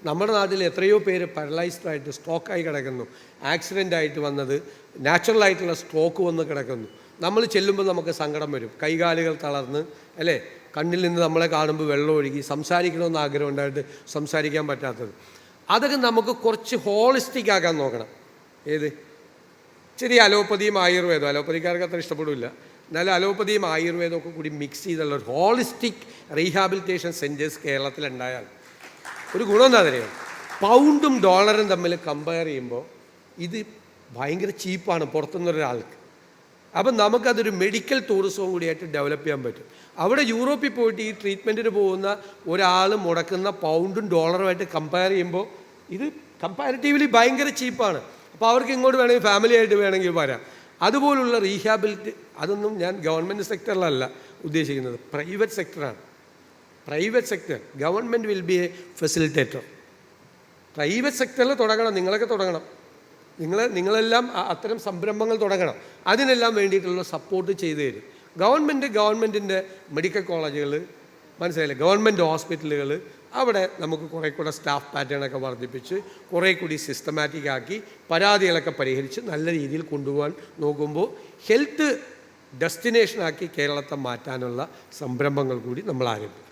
നമ്മുടെ നാട്ടിൽ എത്രയോ പേര് പാരലൈസ്ഡായിട്ട് സ്ട്രോക്കായി കിടക്കുന്നു, ആക്സിഡൻ്റായിട്ട് വന്നത്, നാച്ചുറലായിട്ടുള്ള സ്ട്രോക്ക് വന്ന് കിടക്കുന്നു. നമ്മൾ ചെല്ലുമ്പോൾ നമുക്ക് സങ്കടം വരും, കൈകാലുകൾ തളർന്ന് അല്ലേ, കണ്ണിൽ നിന്ന് നമ്മളെ കാണുമ്പോൾ വെള്ളം ഒഴുകി, സംസാരിക്കണമെന്ന് ആഗ്രഹം ഉണ്ടായിട്ട് സംസാരിക്കാൻ പറ്റാത്തത്. അതൊക്കെ നമുക്ക് കുറച്ച് ഹോളിസ്റ്റിക് ആക്കാൻ നോക്കണം. ഏത് ചെറിയ അലോപ്പതിയും ആയുർവേദം, അലോപ്പതിക്കാർക്ക് അത്ര ഇഷ്ടപ്പെടില്ല, എന്നാലും അലോപ്പതിയും ആയുർവേദമൊക്കെ കൂടി മിക്സ് ചെയ്തുള്ള ഒരു ഹോളിസ്റ്റിക് റീഹാബിലിറ്റേഷൻ സെൻറ്റേഴ്സ് കേരളത്തിലുണ്ടായാൽ ഒരു ഗുണം എന്താ അറിയാം, പൗണ്ടും ഡോളറും തമ്മിൽ കമ്പയർ ചെയ്യുമ്പോൾ ഇത് ഭയങ്കര ചീപ്പാണ് പുറത്തുനിന്നൊരാൾക്ക്. അപ്പം നമുക്കതൊരു മെഡിക്കൽ ടൂറിസവും കൂടിയായിട്ട് ഡെവലപ്പ് ചെയ്യാൻ പറ്റും. അവിടെ യൂറോപ്പിൽ പോയിട്ട് ഈ ട്രീറ്റ്മെൻറ്റിന് പോകുന്ന ഒരാൾ മുടക്കുന്ന പൗണ്ടും ഡോളറുമായിട്ട് കമ്പയർ ചെയ്യുമ്പോൾ ഇത് കമ്പാരിറ്റീവ്ലി ഭയങ്കര ചീപ്പാണ്. അപ്പോൾ അവർക്ക് ഇങ്ങോട്ട് വേണമെങ്കിൽ ഫാമിലി ആയിട്ട് വേണമെങ്കിൽ വരാം. അതുപോലുള്ള റീഹാബിലിറ്റി അതൊന്നും ഞാൻ ഗവൺമെൻറ് സെക്ടറിലല്ല ഉദ്ദേശിക്കുന്നത്, പ്രൈവറ്റ് സെക്ടറാണ്. Private sector, government will be a facilitator. Private സെക്ടറിൽ തുടങ്ങണം, നിങ്ങളൊക്കെ തുടങ്ങണം, നിങ്ങളെല്ലാം അത്തരം സംരംഭങ്ങൾ തുടങ്ങണം. അതിനെല്ലാം വേണ്ടിയിട്ടുള്ള സപ്പോർട്ട് ചെയ്തു തരും ഗവൺമെൻറ്റിൻ്റെ മെഡിക്കൽ കോളേജുകൾ, മനസ്സിലായില്ലേ, ഗവൺമെൻറ് ഹോസ്പിറ്റലുകൾ. അവിടെ നമുക്ക് കുറേ കൂടെ സ്റ്റാഫ് പാറ്റേണൊക്കെ വർദ്ധിപ്പിച്ച് കുറേ കൂടി സിസ്റ്റമാറ്റിക് ആക്കി പരാതികളൊക്കെ പരിഹരിച്ച് നല്ല രീതിയിൽ കൊണ്ടുപോകാൻ നോക്കുമ്പോൾ ഹെൽത്ത് ഡെസ്റ്റിനേഷനാക്കി കേരളത്തെ മാറ്റാനുള്ള സംരംഭങ്ങൾ കൂടി നമ്മൾ ആരംഭിക്കും.